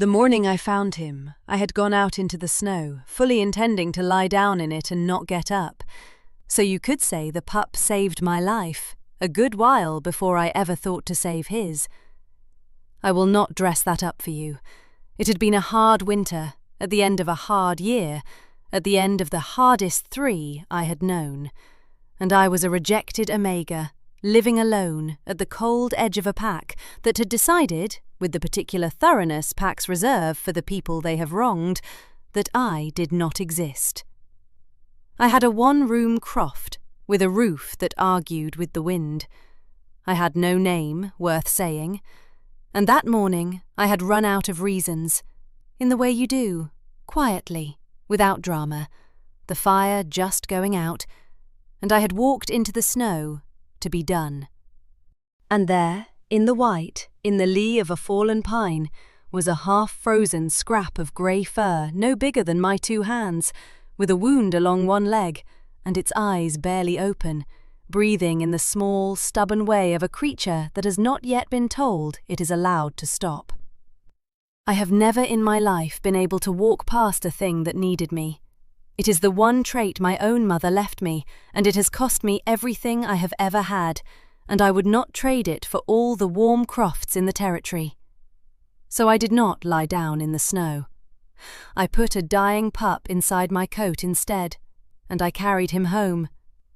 The morning I found him, I had gone out into the snow, fully intending to lie down in it and not get up. So you could say the pup saved my life, a good while before I ever thought to save his. I will not dress that up for you. It had been a hard winter, at the end of a hard year, at the end of the hardest 3 I had known. And I was a rejected omega, living alone at the cold edge of a pack that had decided, with the particular thoroughness packs reserve for the people they have wronged, that I did not exist. I had a 1-room croft with a roof that argued with the wind. I had no name worth saying, and that morning I had run out of reasons, in the way you do, quietly, without drama, the fire just going out, and I had walked into the snow to be done. And there, in the white, in the lee of a fallen pine, was a half-frozen scrap of grey fur no bigger than my 2 hands, with a wound along one leg, and its eyes barely open, breathing in the small, stubborn way of a creature that has not yet been told it is allowed to stop. I have never in my life been able to walk past a thing that needed me. It is the one trait my own mother left me, and it has cost me everything I have ever had, and I would not trade it for all the warm crofts in the territory. So I did not lie down in the snow. I put a dying pup inside my coat instead, and I carried him home,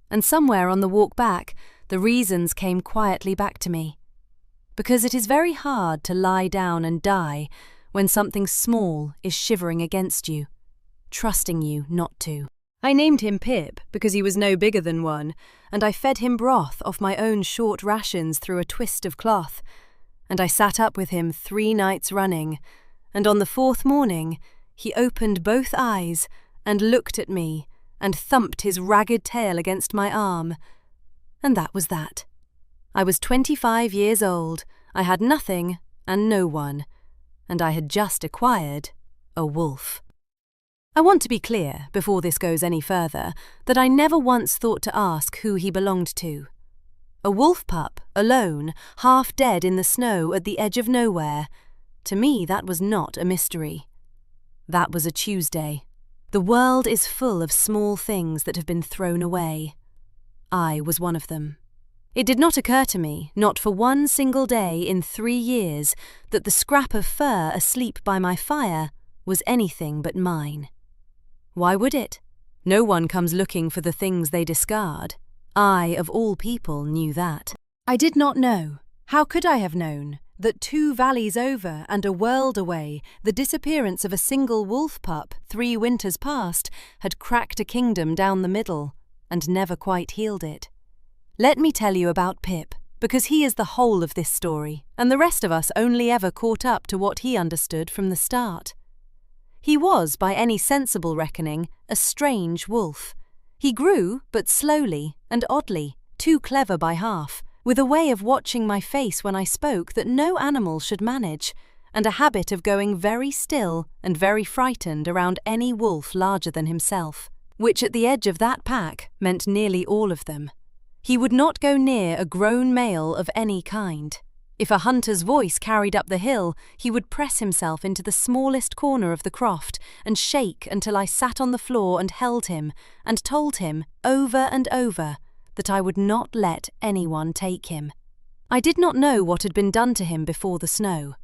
and somewhere on the walk back the reasons came quietly back to me. Because it is very hard to lie down and die when something small is shivering against you, trusting you not to. I named him Pip because he was no bigger than one, and I fed him broth off my own short rations through a twist of cloth, and I sat up with him 3 nights running, and on the 4th morning he opened both eyes and looked at me and thumped his ragged tail against my arm. And that was that. I was 25 years old, I had nothing and no one, and I had just acquired a wolf. I want to be clear, before this goes any further, that I never once thought to ask who he belonged to. A wolf pup, alone, half dead in the snow at the edge of nowhere. To me that was not a mystery. That was a Tuesday. The world is full of small things that have been thrown away. I was one of them. It did not occur to me, not for one single day in 3 years, that the scrap of fur asleep by my fire was anything but mine. Why would it? No one comes looking for the things they discard. I, of all people, knew that. I did not know. How could I have known that 2 valleys over and a world away, the disappearance of a single wolf pup 3 winters past had cracked a kingdom down the middle and never quite healed it? Let me tell you about Pip, because he is the whole of this story, and the rest of us only ever caught up to what he understood from the start. He was, by any sensible reckoning, a strange wolf. He grew, but slowly and oddly, too clever by half, with a way of watching my face when I spoke that no animal should manage, and a habit of going very still and very frightened around any wolf larger than himself, which at the edge of that pack meant nearly all of them. He would not go near a grown male of any kind. If a hunter's voice carried up the hill, he would press himself into the smallest corner of the croft and shake until I sat on the floor and held him and told him, over and over, that I would not let anyone take him. I did not know what had been done to him before the snow.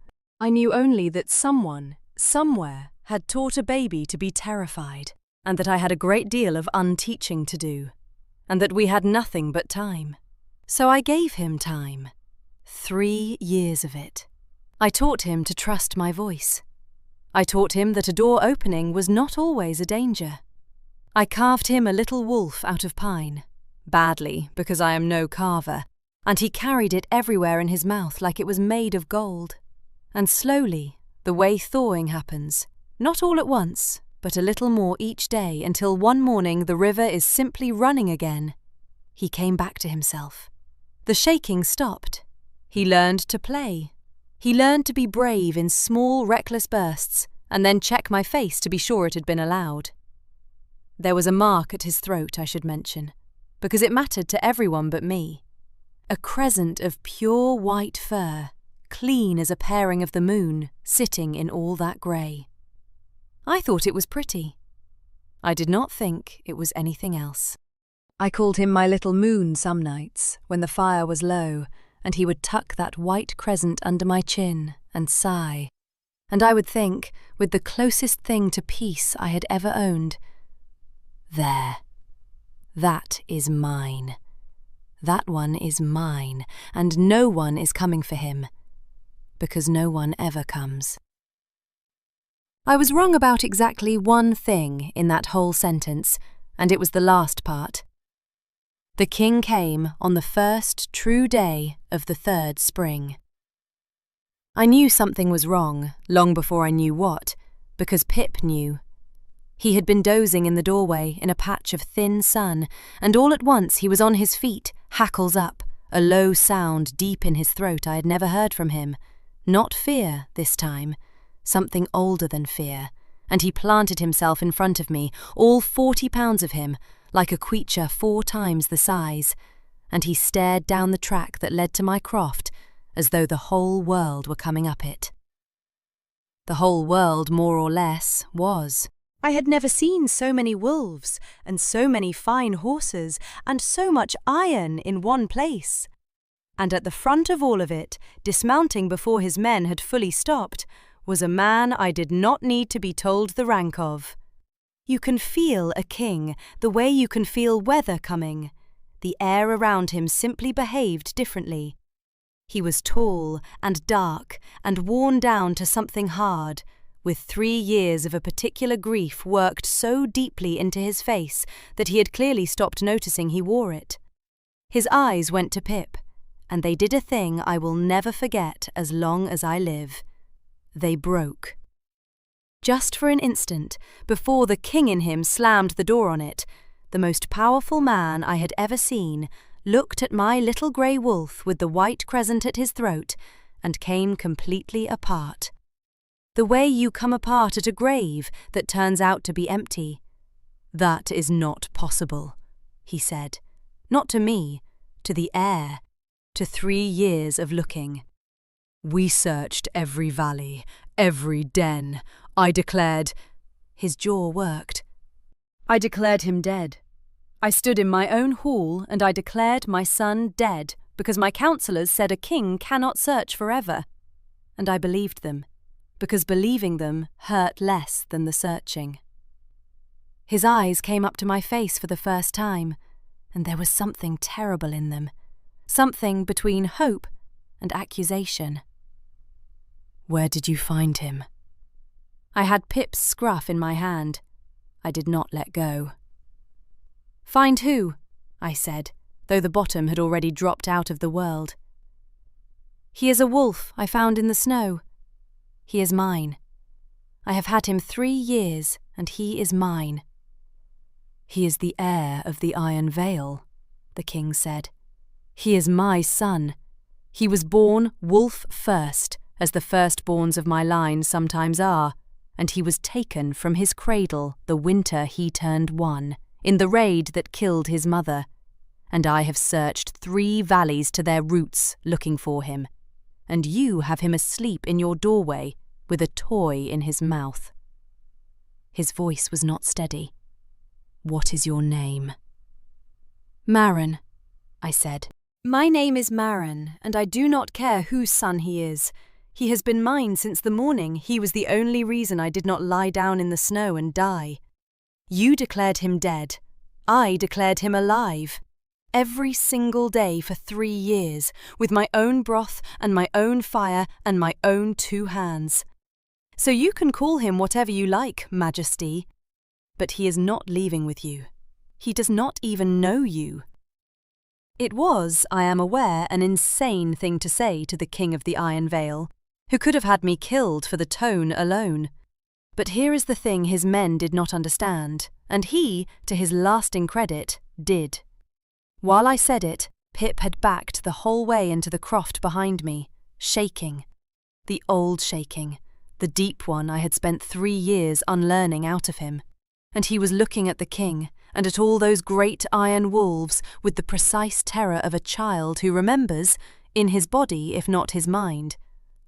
I knew only that someone, somewhere, had taught a baby to be terrified, and that I had a great deal of unteaching to do, and that we had nothing but time. So I gave him time. 3 years of it. I taught him to trust my voice. I taught him that a door opening was not always a danger. I carved him a little wolf out of pine, badly because I am no carver, and he carried it everywhere in his mouth like it was made of gold. And slowly, the way thawing happens, not all at once, but a little more each day until one morning the river is simply running again, he came back to himself. The shaking stopped. He learned to play. He learned to be brave in small, reckless bursts, and then check my face to be sure it had been allowed. There was a mark at his throat, I should mention, because it mattered to everyone but me. A crescent of pure white fur, clean as a pairing of the moon, sitting in all that grey. I thought it was pretty. I did not think it was anything else. I called him my little moon some nights, when the fire was low, and he would tuck that white crescent under my chin and sigh. And I would think, with the closest thing to peace I had ever owned, there, that is mine. That one is mine, and no one is coming for him, because no one ever comes. I was wrong about exactly one thing in that whole sentence, and it was the last part. The king came on the first true day of the 3rd spring. I knew something was wrong long before I knew what, because Pip knew. He had been dozing in the doorway in a patch of thin sun, and all at once he was on his feet, hackles up, a low sound deep in his throat I had never heard from him. Not fear this time, something older than fear, and he planted himself in front of me, all 40 pounds of him, like a creature 4 times the size, and he stared down the track that led to my croft as though the whole world were coming up it. The whole world, more or less, was. I had never seen so many wolves, and so many fine horses, and so much iron in one place. And at the front of all of it, dismounting before his men had fully stopped, was a man I did not need to be told the rank of. You can feel a king the way you can feel weather coming. The air around him simply behaved differently. He was tall and dark and worn down to something hard, with 3 years of a particular grief worked so deeply into his face that he had clearly stopped noticing he wore it. His eyes went to Pip, and they did a thing I will never forget as long as I live. They broke. Just for an instant, before the king in him slammed the door on it, the most powerful man I had ever seen looked at my little grey wolf with the white crescent at his throat and came completely apart. The way you come apart at a grave that turns out to be empty. That is not possible, he said. Not to me, to the air, to 3 years of looking. We searched every valley, every den. I declared. His jaw worked. I declared him dead. I stood in my own hall and I declared my son dead because my counsellors said a king cannot search forever. And I believed them, because believing them hurt less than the searching. His eyes came up to my face for the first time, and there was something terrible in them, something between hope and accusation. Where did you find him? I had Pip's scruff in my hand. I did not let go. Find who? I said, though the bottom had already dropped out of the world. He is a wolf I found in the snow. He is mine. I have had him 3 years, and he is mine. He is the heir of the Iron Veil, the king said. He is my son. He was born wolf first, as the firstborns of my line sometimes are, and he was taken from his cradle the winter he turned 1, in the raid that killed his mother, and I have searched 3 valleys to their roots looking for him, and you have him asleep in your doorway with a toy in his mouth. His voice was not steady. What is your name? Marin, I said. My name is Marin, and I do not care whose son he is. He has been mine since the morning. He was the only reason I did not lie down in the snow and die. You declared him dead. I declared him alive. Every single day for 3 years, with my own broth and my own fire and my own 2 hands. So you can call him whatever you like, Majesty. But he is not leaving with you. He does not even know you. It was, I am aware, an insane thing to say to the King of the Iron Veil, who could have had me killed for the tone alone. But here is the thing his men did not understand, and he, to his lasting credit, did. While I said it, Pip had backed the whole way into the croft behind me, shaking. The old shaking, the deep one I had spent 3 years unlearning out of him. And he was looking at the king, and at all those great iron wolves with the precise terror of a child who remembers, in his body if not his mind,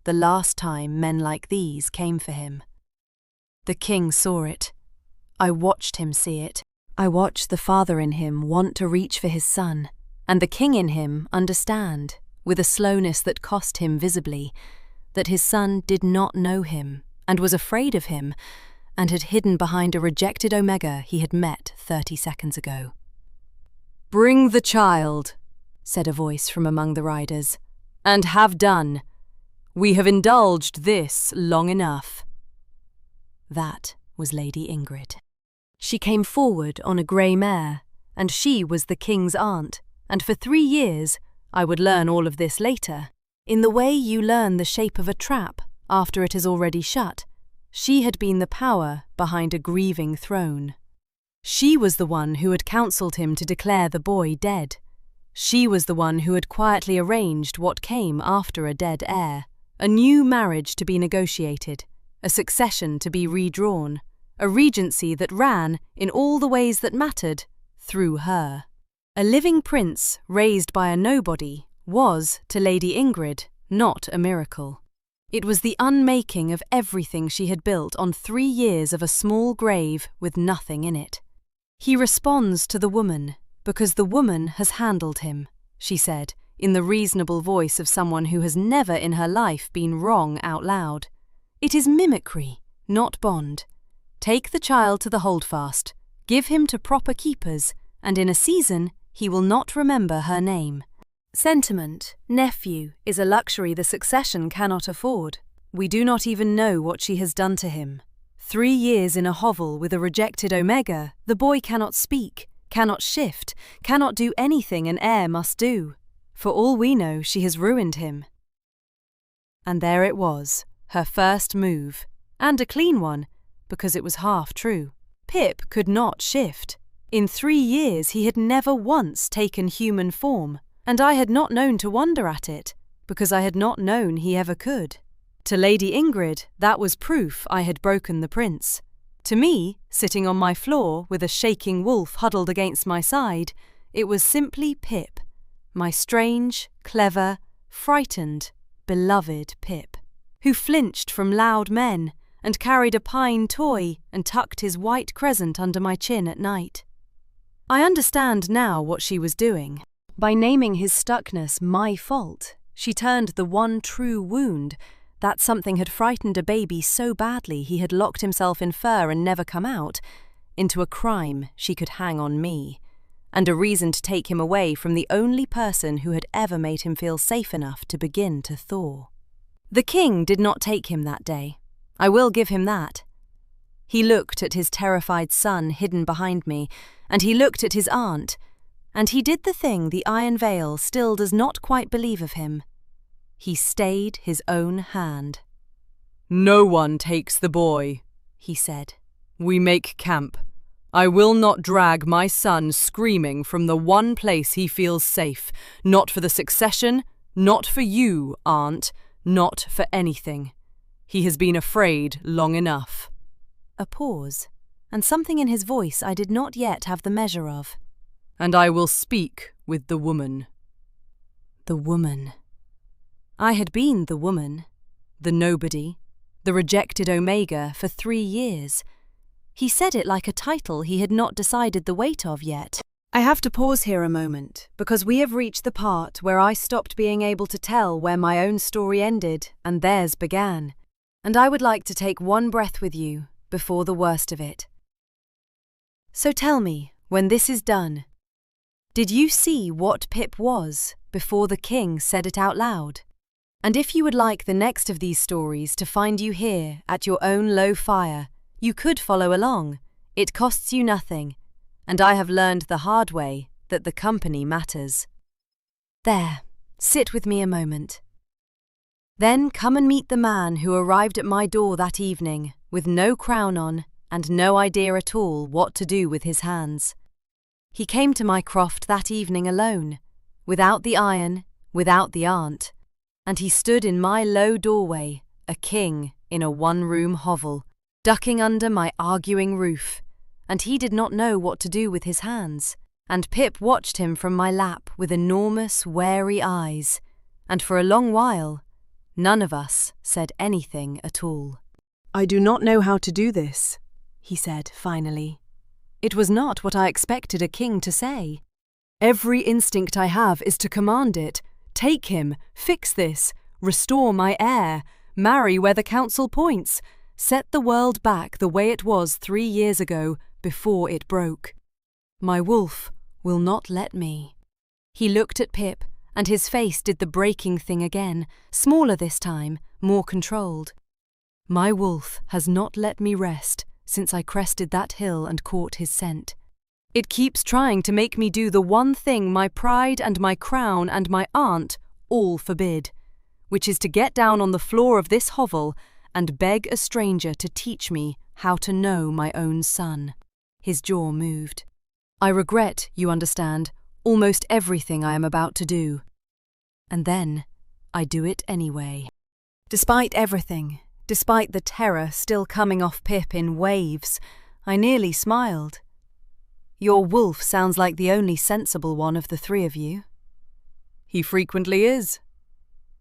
the last time men like these came for him. The king saw it. I watched him see it. I watched the father in him want to reach for his son, and the king in him understand, with a slowness that cost him visibly, that his son did not know him and was afraid of him and had hidden behind a rejected Omega he had met 30 seconds ago. "Bring the child," said a voice from among the riders, "and have done. We have indulged this long enough." That was Lady Ingrid. She came forward on a grey mare, and she was the king's aunt, and for 3 years, I would learn all of this later, in the way you learn the shape of a trap after it is already shut, she had been the power behind a grieving throne. She was the one who had counselled him to declare the boy dead. She was the one who had quietly arranged what came after a dead heir, a new marriage to be negotiated, a succession to be redrawn, a regency that ran, in all the ways that mattered, through her. A living prince raised by a nobody was, to Lady Ingrid, not a miracle. It was the unmaking of everything she had built on 3 years of a small grave with nothing in it. "He responds to the woman, because the woman has handled him," she said, in the reasonable voice of someone who has never in her life been wrong out loud. "It is mimicry, not bond. Take the child to the holdfast, give him to proper keepers, and in a season he will not remember her name. Sentiment, nephew, is a luxury the succession cannot afford. We do not even know what she has done to him. 3 years in a hovel with a rejected Omega, the boy cannot speak, cannot shift, cannot do anything an heir must do. For all we know, she has ruined him." And there it was, her first move, and a clean one, because it was half true. Pip could not shift. In 3 years he had never once taken human form, and I had not known to wonder at it, because I had not known he ever could. To Lady Ingrid, that was proof I had broken the prince. To me, sitting on my floor with a shaking wolf huddled against my side, it was simply Pip, my strange, clever, frightened, beloved Pip, who flinched from loud men and carried a pine toy and tucked his white crescent under my chin at night. I understand now what she was doing. By naming his stuckness my fault, she turned the one true wound, that something had frightened a baby so badly he had locked himself in fur and never come out, into a crime she could hang on me, and a reason to take him away from the only person who had ever made him feel safe enough to begin to thaw. The king did not take him that day. I will give him that. He looked at his terrified son hidden behind me, and he looked at his aunt, and he did the thing the Iron Veil still does not quite believe of him. He stayed his own hand. "No one takes the boy," he said. "We make camp. I will not drag my son screaming from the one place he feels safe, not for the succession, not for you, aunt, not for anything. He has been afraid long enough." A pause, and something in his voice I did not yet have the measure of. "And I will speak with the woman." The woman. I had been the woman, the nobody, the rejected Omega for 3 years. He said it like a title he had not decided the weight of yet. I have to pause here a moment, because we have reached the part where I stopped being able to tell where my own story ended and theirs began, and I would like to take one breath with you before the worst of it. So tell me, when this is done, did you see what Pip was before the king said it out loud? And if you would like the next of these stories to find you here at your own low fire, you could follow along. It costs you nothing, and I have learned the hard way that the company matters. There, sit with me a moment. Then come and meet the man who arrived at my door that evening with no crown on and no idea at all what to do with his hands. He came to my croft that evening alone, without the iron, without the aunt, and he stood in my low doorway, a king in a one-room hovel, ducking under my arguing roof, and he did not know what to do with his hands, and Pip watched him from my lap with enormous, wary eyes, and for a long while, None of us said anything at all. "I do not know how to do this," he said finally. It was not what I expected a king to say. Every instinct I have is to command it. Take him, fix this, restore my heir, marry where the council points, set the world back the way it was 3 years ago before it broke. My wolf will not let me. He looked at Pip, and his face did the breaking thing again, smaller this time, more controlled. My wolf has not let me rest since I crested that hill and caught his scent. It keeps trying to make me do the one thing my pride and my crown and my aunt all forbid, which is to get down on the floor of this hovel and beg a stranger to teach me how to know my own son. His jaw moved. I regret, you understand, almost everything I am about to do. And then I do it anyway. Despite everything, despite the terror still coming off Pip in waves, I nearly smiled. Your wolf sounds like the only sensible one of the 3 of you. He frequently is.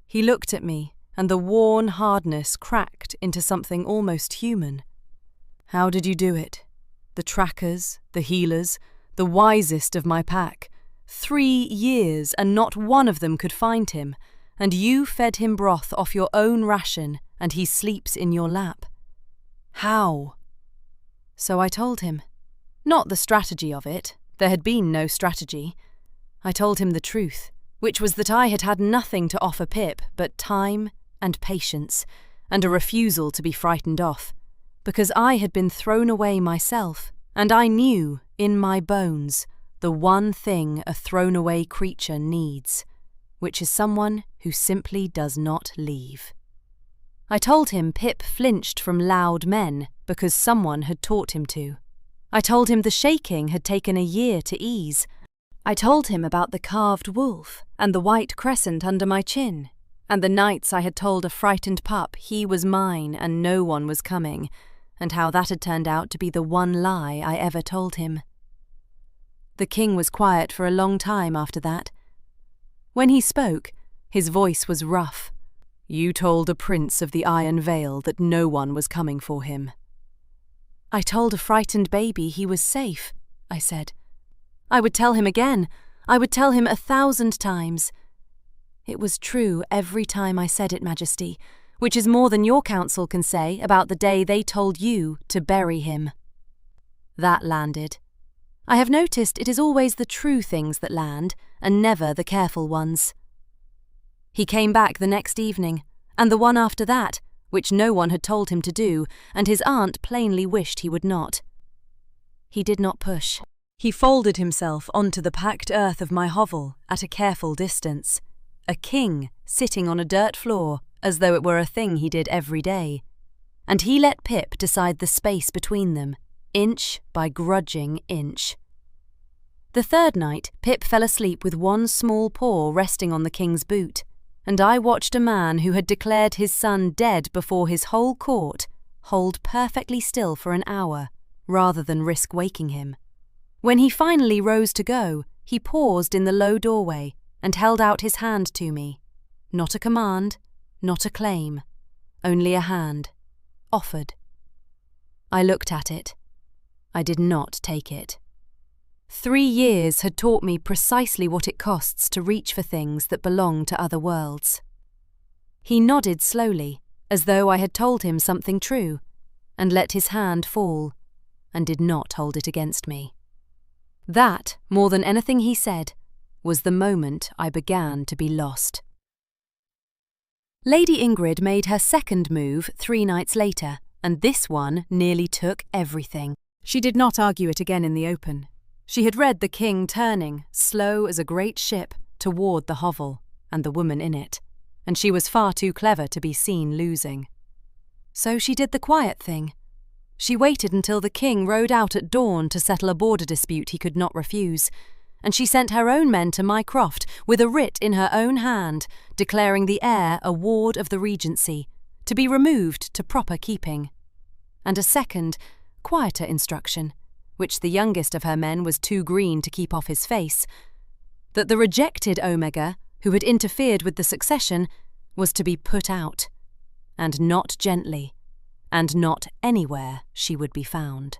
He looked at me, and the worn hardness cracked into something almost human. How did you do it? The trackers, the healers, the wisest of my pack. 3 years, and not one of them could find him, and you fed him broth off your own ration, and he sleeps in your lap. How? So I told him. Not the strategy of it. There had been no strategy. I told him the truth, which was that I had had nothing to offer Pip but time and patience, and a refusal to be frightened off, because I had been thrown away myself, and I knew, in my bones, the one thing a thrown-away creature needs, which is someone who simply does not leave. I told him Pip flinched from loud men because someone had taught him to. I told him the shaking had taken a year to ease. I told him about the carved wolf and the white crescent under my chin, and the nights I had told a frightened pup he was mine and no one was coming, and how that had turned out to be the one lie I ever told him. The king was quiet for a long time after that. When he spoke, his voice was rough. You told a prince of the Iron Veil that no one was coming for him. I told a frightened baby he was safe, I said. I would tell him again. I would tell him 1,000 times. It was true every time I said it, Majesty, which is more than your council can say about the day they told you to bury him. That landed. I have noticed it is always the true things that land, and never the careful ones. He came back the next evening, and the one after that, which no one had told him to do, and his aunt plainly wished he would not. He did not push. He folded himself onto the packed earth of my hovel at a careful distance, a king sitting on a dirt floor as though it were a thing he did every day. And he let Pip decide the space between them, inch by grudging inch. The 3rd night, Pip fell asleep with one small paw resting on the king's boot, and I watched a man who had declared his son dead before his whole court hold perfectly still for an hour, rather than risk waking him. When he finally rose to go, he paused in the low doorway and held out his hand to me. Not a command, not a claim, only a hand, offered. I looked at it. I did not take it. 3 years had taught me precisely what it costs to reach for things that belong to other worlds. He nodded slowly, as though I had told him something true, and let his hand fall, and did not hold it against me. That, more than anything he said, was the moment I began to be lost. Lady Ingred made her 2nd move 3 nights later, and this one nearly took everything. She did not argue it again in the open. She had read the king turning, slow as a great ship, toward the hovel, and the woman in it, and she was far too clever to be seen losing. So she did the quiet thing. She waited until the king rode out at dawn to settle a border dispute he could not refuse, and she sent her own men to my croft with a writ in her own hand, declaring the heir a ward of the regency, to be removed to proper keeping. And a second, quieter instruction, which the youngest of her men was too green to keep off his face, that the rejected Omega, who had interfered with the succession, was to be put out, and not gently, and not anywhere she would be found.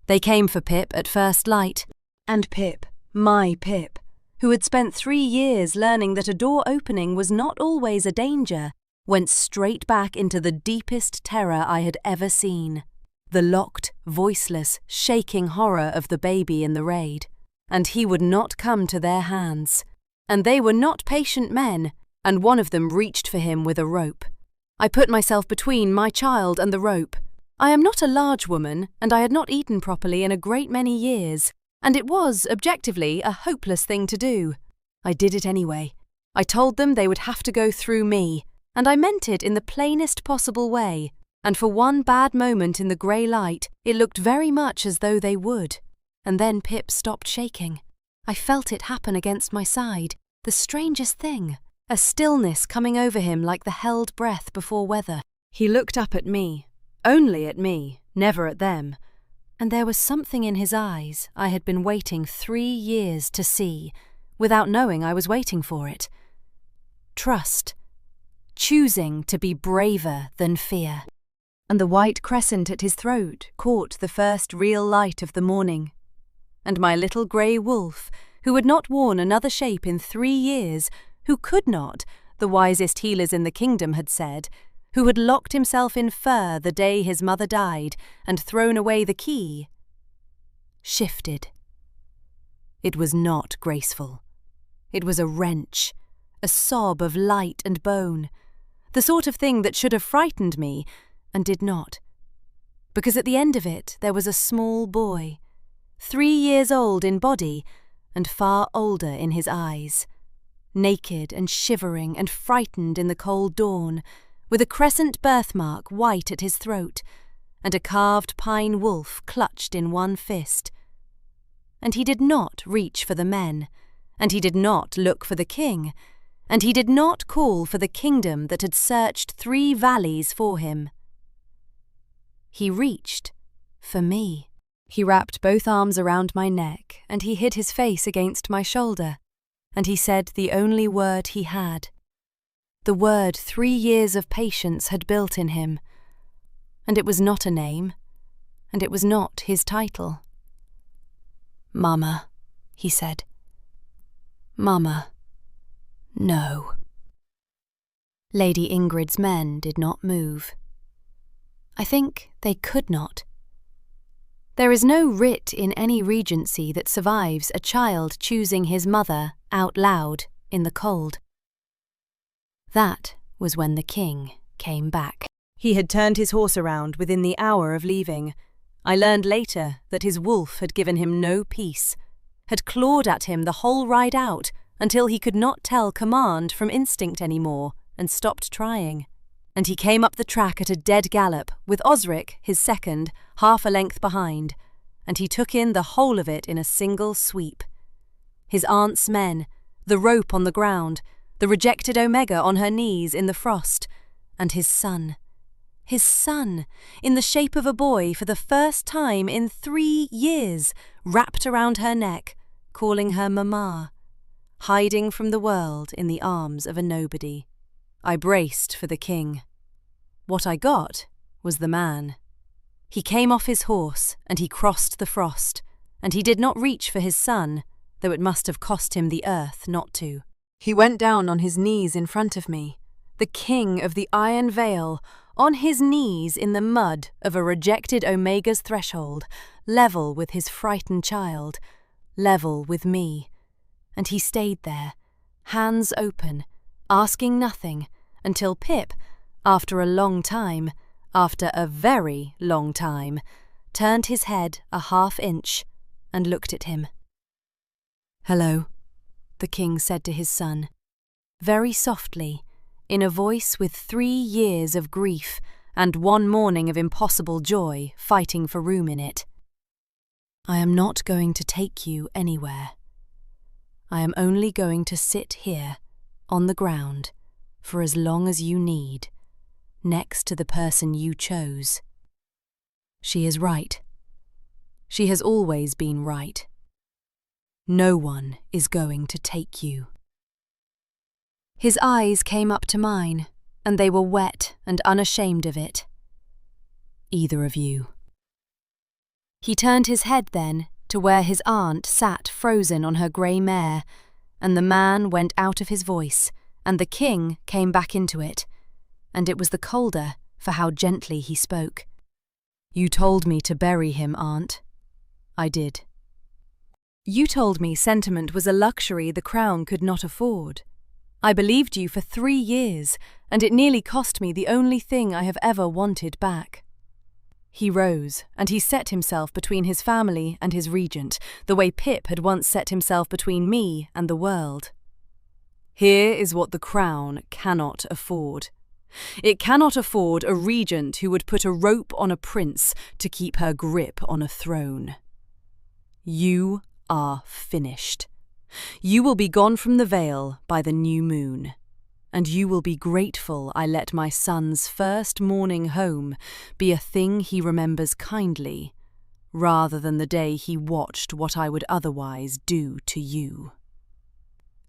They came for Pip at first light, And Pip, my Pip, who had spent 3 years learning that a door opening was not always a danger, went straight back into the deepest terror I had ever seen. The locked, voiceless, shaking horror of the baby in the raid. And he would not come to their hands. And they were not patient men, and one of them reached for him with a rope. I put myself between my child and the rope. I am not a large woman, and I had not eaten properly in a great many years, and it was, objectively, a hopeless thing to do. I did it anyway. I told them they would have to go through me, and I meant it in the plainest possible way, and for one bad moment in the grey light, it looked very much as though they would. And then Pip stopped shaking. I felt it happen against my side, the strangest thing, a stillness coming over him like the held breath before weather. He looked up at me, only at me, never at them, and there was something in his eyes I had been waiting 3 years to see, without knowing I was waiting for it. Trust. Choosing to be braver than fear. And the white crescent at his throat caught the first real light of the morning. And my little grey wolf, who had not worn another shape in 3 years, who could not, the wisest healers in the kingdom had said, who had locked himself in fur the day his mother died and thrown away the key, shifted. It was not graceful. It was a wrench, a sob of light and bone, the sort of thing that should have frightened me, and did not. Because at the end of it there was a small boy, 3 years old in body, and far older in his eyes, naked and shivering and frightened in the cold dawn, with a crescent birthmark white at his throat, and a carved pine wolf clutched in one fist. And he did not reach for the men, and he did not look for the king, and he did not call for the kingdom that had searched 3 valleys for him. He reached for me. He wrapped both arms around my neck, and he hid his face against my shoulder, and he said the only word he had, the word 3 years of patience had built in him, and it was not a name, and it was not his title. "Mama," he said. "Mama, no." Lady Ingrid's men did not move. I think they could not. There is no writ in any regency that survives a child choosing his mother out loud in the cold. That was when the king came back. He had turned his horse around within the hour of leaving. I learned later that his wolf had given him no peace, had clawed at him the whole ride out until he could not tell command from instinct anymore and stopped trying. And he came up the track at a dead gallop, with Osric, his second, half a length behind, and he took in the whole of it in a single sweep. His aunt's men, the rope on the ground, the rejected Omega on her knees in the frost, and his son, in the shape of a boy for the first time in 3 years, wrapped around her neck, calling her Mama, hiding from the world in the arms of a nobody. I braced for the king. What I got was the man. He came off his horse, and he crossed the frost, and he did not reach for his son, though it must have cost him the earth not to. He went down on his knees in front of me, the king of the Iron Vale, on his knees in the mud of a rejected Omega's threshold, level with his frightened child, level with me. And he stayed there, hands open, asking nothing, until Pip, after a long time, after a very long time, turned his head a half-inch and looked at him. "Hello," the king said to his son, very softly, in a voice with 3 years of grief and 1 morning of impossible joy fighting for room in it. "I am not going to take you anywhere. I am only going to sit here, on the ground, for as long as you need, next to the person you chose. She is right. She has always been right. No one is going to take you." His eyes came up to mine, and they were wet and unashamed of it. "Either of you." He turned his head then to where his aunt sat frozen on her grey mare, and the man went out of his voice, and the king came back into it, and it was the colder for how gently he spoke. "You told me to bury him, Aunt." "I did." "You told me sentiment was a luxury the crown could not afford. I believed you for 3 years, and it nearly cost me the only thing I have ever wanted back." He rose, and he set himself between his family and his regent, the way Pip had once set himself between me and the world. "Here is what the crown cannot afford. It cannot afford a regent who would put a rope on a prince to keep her grip on a throne. You are finished. You will be gone from the Vale by the new moon, and you will be grateful I let my son's first morning home be a thing he remembers kindly, rather than the day he watched what I would otherwise do to you."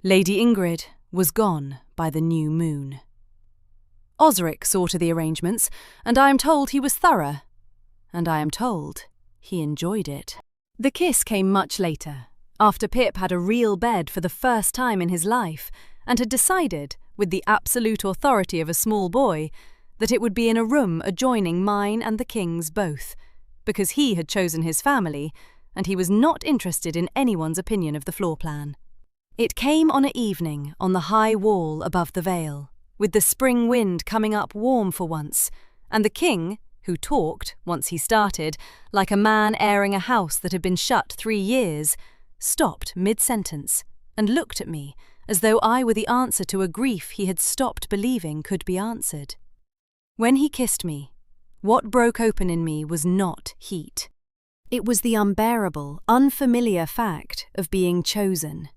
Lady Ingrid was gone by the new moon. Osric saw to the arrangements, and I am told he was thorough, and I am told he enjoyed it. The kiss came much later, after Pip had a real bed for the first time in his life, and had decided, with the absolute authority of a small boy, that it would be in a room adjoining mine and the king's both, because he had chosen his family, and he was not interested in anyone's opinion of the floor plan. It came on an evening on the high wall above the Vale, with the spring wind coming up warm for once, and the king, who talked, once he started, like a man airing a house that had been shut 3 years, stopped mid-sentence and looked at me as though I were the answer to a grief he had stopped believing could be answered. When he kissed me, what broke open in me was not heat. It was the unbearable, unfamiliar fact of being chosen.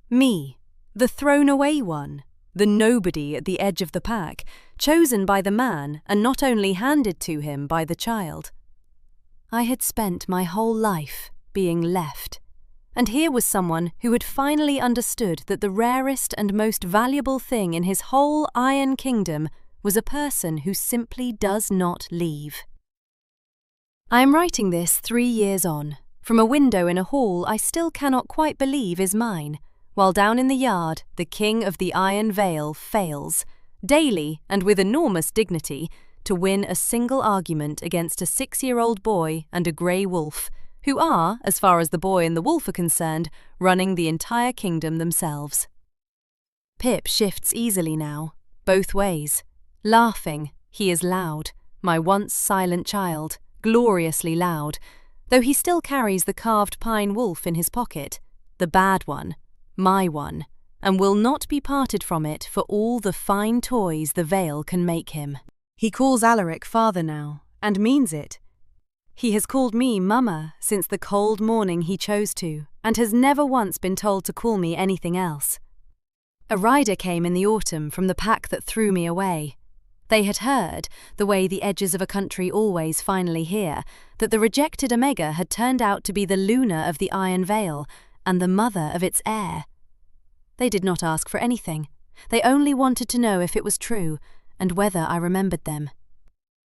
Me, the thrown-away one, the nobody at the edge of the pack, chosen by the man and not only handed to him by the child. I had spent my whole life being left, and here was someone who had finally understood that the rarest and most valuable thing in his whole Iron Kingdom was a person who simply does not leave. I am writing this 3 years on, from a window in a hall I still cannot quite believe is mine, while down in the yard the King of the Iron Vale fails, daily and with enormous dignity, to win a single argument against a 6-year-old boy and a grey wolf, who are, as far as the boy and the wolf are concerned, running the entire kingdom themselves. Pip shifts easily now, both ways. Laughing, he is loud, my once silent child, gloriously loud, though he still carries the carved pine wolf in his pocket, the bad one, my one, and will not be parted from it for all the fine toys the Vale can make him. He calls Alaric father now, and means it. He has called me Mama since the cold morning he chose to, and has never once been told to call me anything else. A rider came in the autumn from the pack that threw me away. They had heard, the way the edges of a country always finally hear, that the rejected Omega had turned out to be the Luna of the Iron Vale, and the mother of its heir. They did not ask for anything. They only wanted to know if it was true, and whether I remembered them.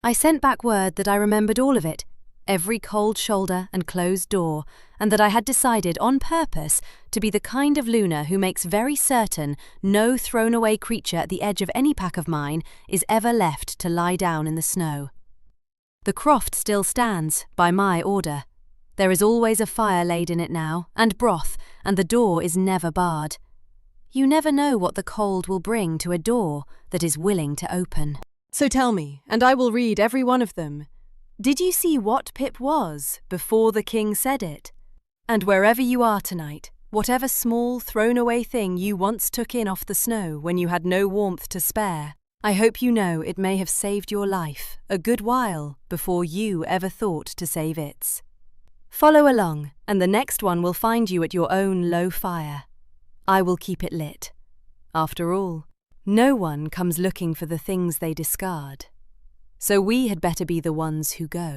I sent back word that I remembered all of it, every cold shoulder and closed door, and that I had decided on purpose to be the kind of Luna who makes very certain no thrown-away creature at the edge of any pack of mine is ever left to lie down in the snow. The croft still stands, by my order. There is always a fire laid in it now, and broth, and the door is never barred. You never know what the cold will bring to a door that is willing to open. So tell me, and I will read every one of them. Did you see what Pip was before the king said it? And wherever you are tonight, whatever small thrown-away thing you once took in off the snow when you had no warmth to spare, I hope you know it may have saved your life a good while before you ever thought to save its. Follow along, and the next one will find you at your own low fire. I will keep it lit. After all, no one comes looking for the things they discard. So we had better be the ones who go.